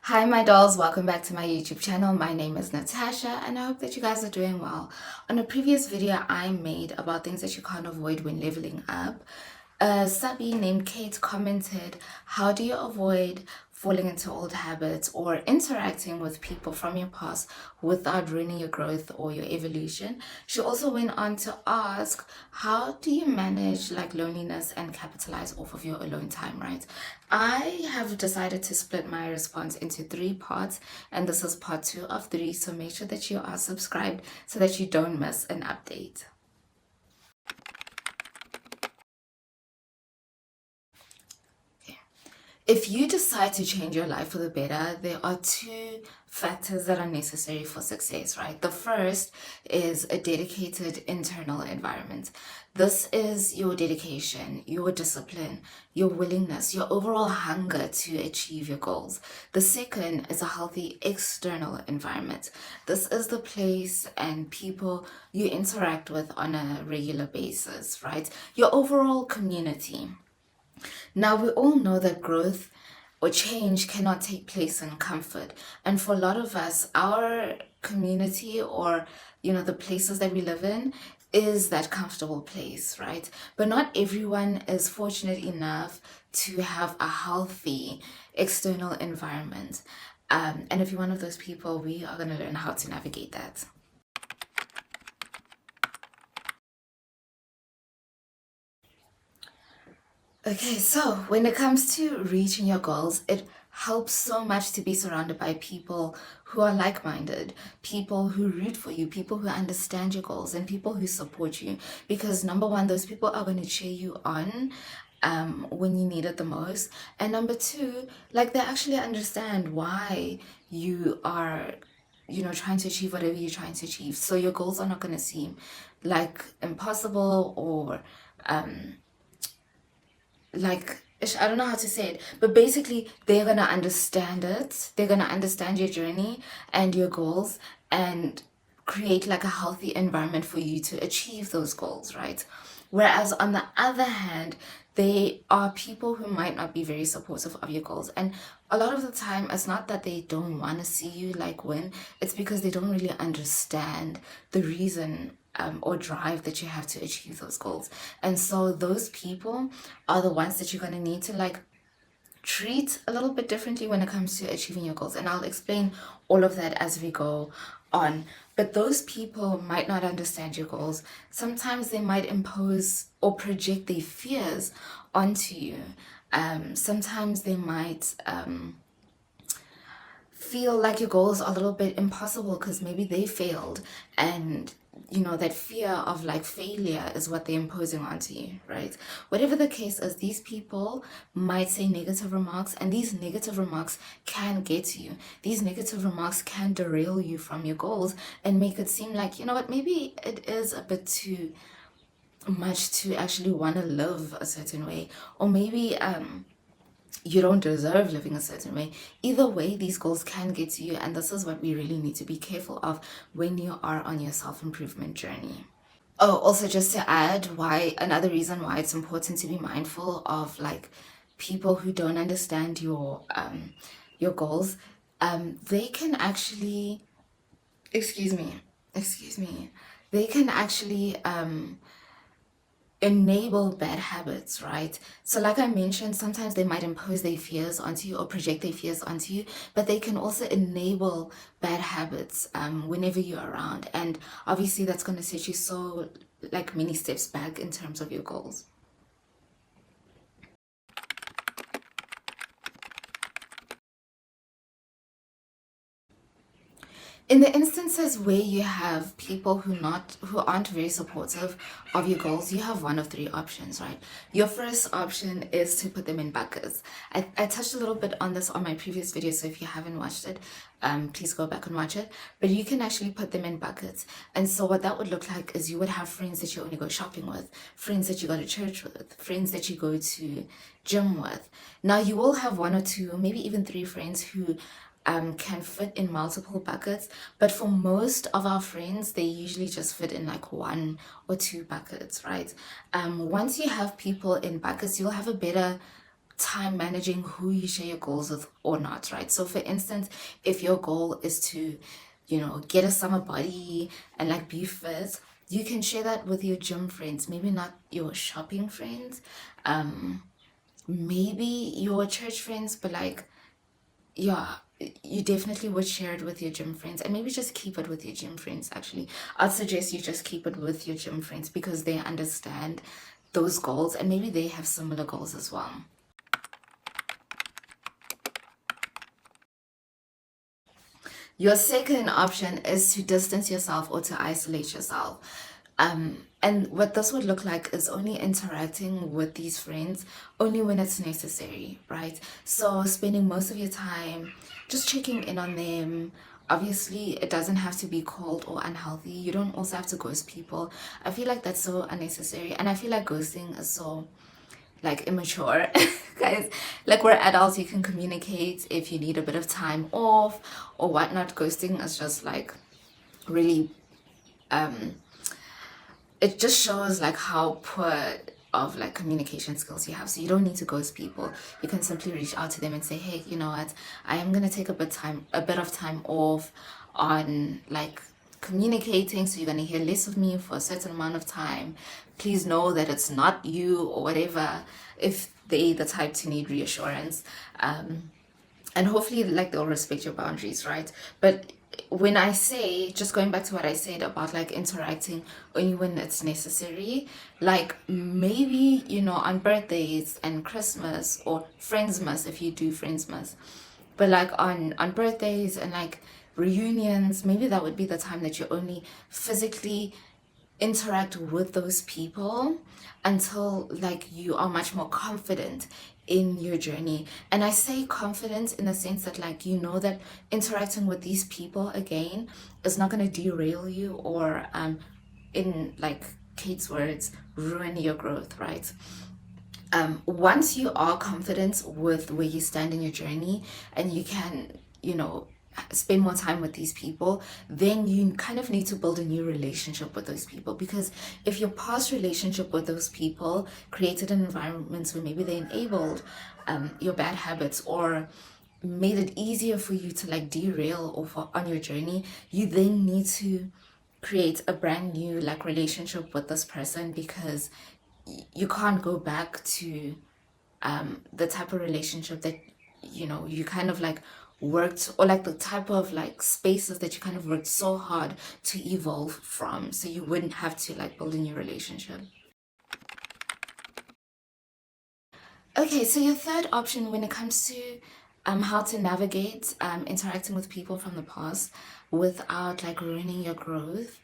Hi my dolls, welcome back to my YouTube channel. My name is Natasha and I hope that you guys are doing well. On a previous video I made about things that you can't avoid when leveling up, a subby named Kate commented, how do you avoid falling into old habits or interacting with people from your past without ruining your growth or your evolution? She also went on to ask, how do you manage loneliness and capitalize off of your alone time, right? I have decided to split my response into 3 parts, and this is part 2 of 3, so make sure that you are subscribed so that you don't miss an update. If you decide to change your life for the better, there are 2 factors that are necessary for success, right? The first is a dedicated internal environment. This is your dedication, your discipline, your willingness, your overall hunger to achieve your goals. The second is a healthy external environment. This is the place and people you interact with on a regular basis, right? Your overall community. Now, we all know that growth or change cannot take place in comfort. And for a lot of us, our community or, the places that we live in is that comfortable place, right? But not everyone is fortunate enough to have a healthy external environment. And if you're one of those people, we are going to learn how to navigate that. Okay, so when it comes to reaching your goals, it helps so much to be surrounded by people who are like-minded, people who root for you, people who understand your goals, and people who support you. Because number one, those people are going to cheer you on when you need it the most. And number two, they actually understand why you are trying to achieve whatever you're trying to achieve. So your goals are not going to seem like impossible or I don't know how to say it, but basically they're gonna understand it. They're gonna understand your journey and your goals and create a healthy environment for you to achieve those goals, right? Whereas on the other hand, they are people who might not be very supportive of your goals. And a lot of the time, it's not that they don't want to see you win, it's because they don't really understand the reason or drive that you have to achieve those goals. And so those people are the ones that you're going to need to treat a little bit differently when it comes to achieving your goals. And I'll explain all of that as we go on. But those people might not understand your goals. Sometimes they might impose or project their fears onto you. Sometimes they might feel like your goals are a little bit impossible because maybe they failed, and that fear of failure is what they're imposing onto you, right? Whatever the case is, these people might say negative remarks, and these negative remarks can get to you. These negative remarks can derail you from your goals and make it seem like, you know what, maybe it is a bit too much to actually want to live a certain way, or maybe you don't deserve living a certain way. Either way, these goals can get to you, and this is what we really need to be careful of when you are on your self-improvement journey. Oh, also just to add, another reason why it's important to be mindful of people who don't understand your goals, they can actually, excuse me, they can actually enable bad habits, right? So like I mentioned, sometimes they might impose their fears onto you or project their fears onto you, but they can also enable bad habits whenever you're around. And obviously that's going to set you so many steps back in terms of your goals. In the instances where you have people who aren't very supportive of your goals, you have one of 3 options, right? Your first option is to put them in buckets. I touched a little bit on this on my previous video, so if you haven't watched it, please go back and watch it. But you can actually put them in buckets. And so what that would look like is you would have friends that you only go shopping with, friends that you go to church with, friends that you go to gym with. Now you will have 1 or 2, maybe even 3 friends who can fit in multiple buckets, but for most of our friends, they usually just fit in 1 or 2 buckets, right? Once you have people in buckets, you'll have a better time managing who you share your goals with or not, right? So for instance, if your goal is to, get a summer body and like be fit, you can share that with your gym friends, maybe not your shopping friends, maybe your church friends, but like, yeah, you definitely would share it with your gym friends, and maybe just keep it with your gym friends. Actually, I'd suggest you just keep it with your gym friends because they understand those goals and maybe they have similar goals as well. Your second option is to distance yourself or to isolate yourself. And what this would look like is only interacting with these friends only when it's necessary, right? So spending most of your time just checking in on them. Obviously, it doesn't have to be cold or unhealthy. You don't also have to ghost people. I feel like that's so unnecessary. And I feel like ghosting is so like immature. Guys, like we're adults, you can communicate if you need a bit of time off or whatnot. Ghosting is just like really it just shows like how poor of like communication skills you have. So you don't need to ghost people. You can simply reach out to them and say, hey, you know what, I am gonna take a bit of time off on like communicating, so you're gonna hear less of me for a certain amount of time. Please know that it's not you or whatever, if they the type to need reassurance. And hopefully like they'll respect your boundaries, right? But when I say, just going back to what I said about like interacting only when it's necessary, like maybe, on birthdays and Christmas or Friendsmas, if you do Friendsmas, but like on birthdays and like reunions, maybe that would be the time that you only physically interact with those people until like you are much more confident in your journey. And I say confidence in the sense that like that interacting with these people again is not going to derail you or in like Kate's words, ruin your growth, right? Once you are confident with where you stand in your journey and you can, spend more time with these people, then you kind of need to build a new relationship with those people. Because if your past relationship with those people created an environment where maybe they enabled your bad habits or made it easier for you to like derail on your journey, you then need to create a brand new like relationship with this person, because you can't go back to the type of relationship that you kind of like worked, or like the type of like spaces that you kind of worked so hard to evolve from, so you wouldn't have to like build a new relationship. Okay, so your third option when it comes to how to navigate interacting with people from the past without like ruining your growth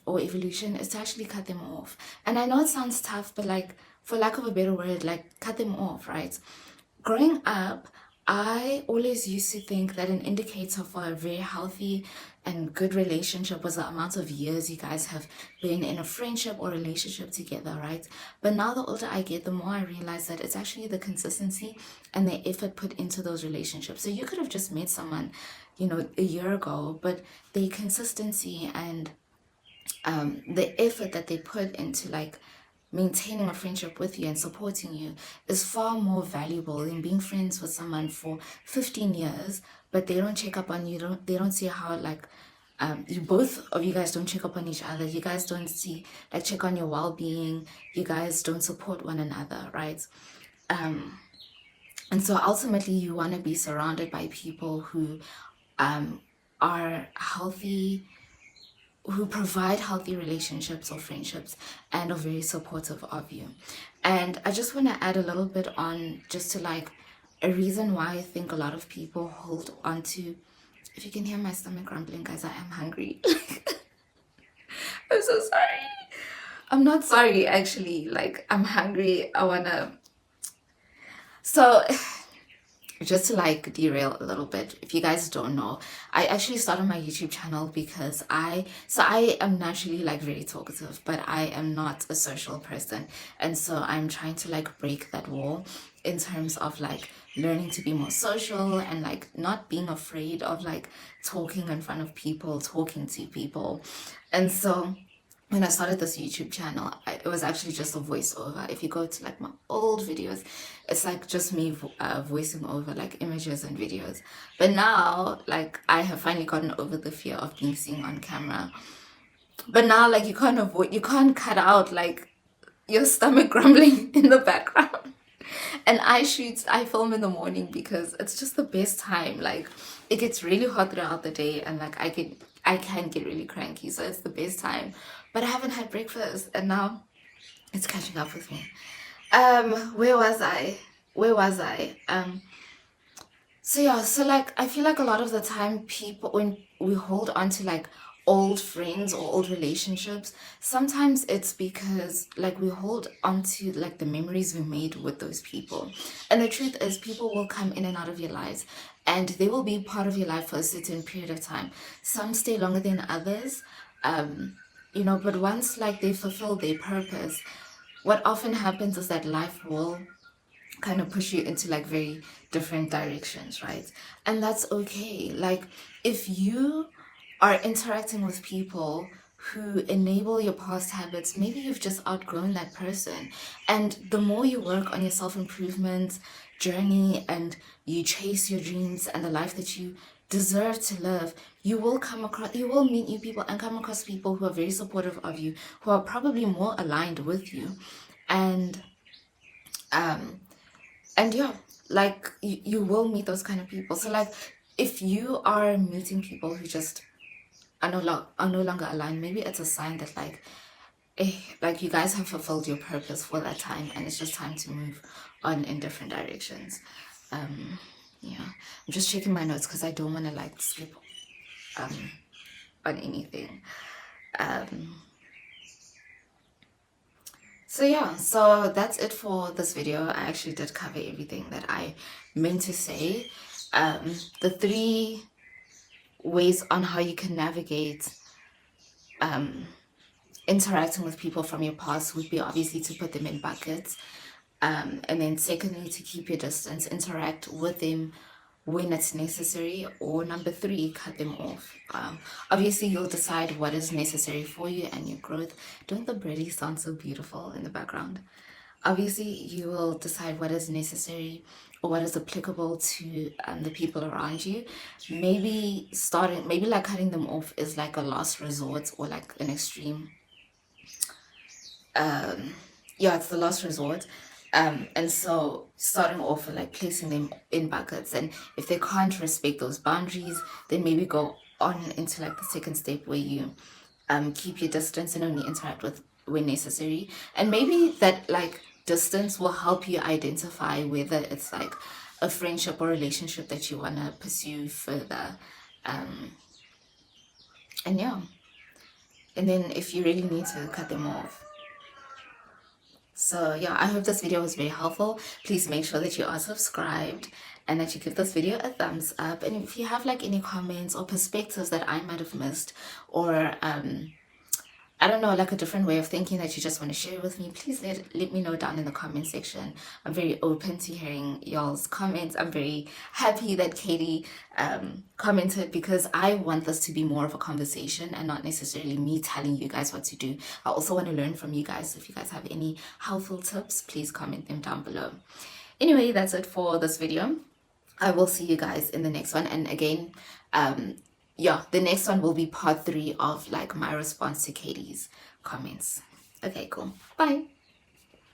or evolution is to actually cut them off. And I know it sounds tough, but like for lack of a better word, like cut them off, right? Growing up, I always used to think that an indicator for a very healthy and good relationship was the amount of years you guys have been in a friendship or relationship together, right? But now the older I get, the more I realize that it's actually the consistency and the effort put into those relationships. So you could have just met someone, a year ago, but the consistency and the effort that they put into like maintaining a friendship with you and supporting you is far more valuable than being friends with someone for 15 years, but they don't check up on you. They don't see how like you both of you guys don't check up on each other. You guys don't see like check on your well-being. You guys don't support one another, right? And so ultimately you want to be surrounded by people who are healthy, who provide healthy relationships or friendships and are very supportive of you. And I just want to add a little bit on just to like a reason why I think a lot of people hold on to. If you can hear my stomach grumbling, guys, I am hungry. I'm so sorry. I'm not sorry, actually. Like, I'm hungry. I wanna. So, just to like derail a little bit, if you guys don't know, I actually started my YouTube channel because I am naturally like very talkative, but I am not a social person. And so I'm trying to like break that wall in terms of like learning to be more social and like not being afraid of like talking in front of people, talking to people. And so when I started this YouTube channel, it was actually just a voiceover. If you go to like my old videos, it's like just me voicing over like images and videos. But now, like, I have finally gotten over the fear of being seen on camera. But now, like, you can't cut out like your stomach grumbling in the background. And I film in the morning because it's just the best time. Like, it gets really hot throughout the day, and like I can get really cranky, so it's the best time. But I haven't had breakfast, and now it's catching up with me. Where was I? Where was I? So yeah, so like I feel like a lot of the time people, when we hold on to like old friends or old relationships, sometimes it's because like we hold on to like the memories we made with those people. And the truth is people will come in and out of your lives, and they will be part of your life for a certain period of time. Some stay longer than others. But once like they fulfill their purpose, what often happens is that life will kind of push you into like very different directions, right? And that's okay. Like, if you are interacting with people who enable your past habits, maybe you've just outgrown that person. And the more you work on your self improvement journey and you chase your dreams and the life that you deserve to live, you will meet new people and come across people who are very supportive of you, who are probably more aligned with you. And um and yeah, like you will meet those kind of people. So like if you are meeting people who just are no longer aligned, maybe it's a sign that like you guys have fulfilled your purpose for that time, and it's just time to move on in different directions. Yeah, I'm just checking my notes because I don't want to like skip on anything. So yeah, so that's it for this video. I actually did cover everything that I meant to say. The 3 ways on how you can navigate interacting with people from your past would be obviously to put them in buckets. And then secondly, to keep your distance, interact with them when it's necessary, or number 3, cut them off. Obviously you'll decide what is necessary for you and your growth. Don't the birdies sound so beautiful in the background? Obviously you will decide what is necessary or what is applicable to the people around you. Maybe like cutting them off is like a last resort, or like an extreme. Yeah, it's the last resort. And so starting off with like placing them in buckets, and if they can't respect those boundaries, then maybe go on into like the second step where you keep your distance and only interact with when necessary. And maybe that like distance will help you identify whether it's like a friendship or relationship that you want to pursue further. And yeah, and then if you really need to cut them off. So yeah, I hope this video was very helpful. Please make sure that you are subscribed and that you give this video a thumbs up. And if you have like any comments or perspectives that I might have missed, or I don't know, like a different way of thinking that you just want to share with me, please let me know down in the comment section. I'm very open to hearing y'all's comments. I'm very happy that Katie commented, because I want this to be more of a conversation and not necessarily me telling you guys what to do. I also want to learn from you guys. So if you guys have any helpful tips, please comment them down below. Anyway, that's it for this video. I will see you guys in the next one. And again, yeah, the next one will be part 3 of like my response to Katie's comments. Okay, cool. Bye.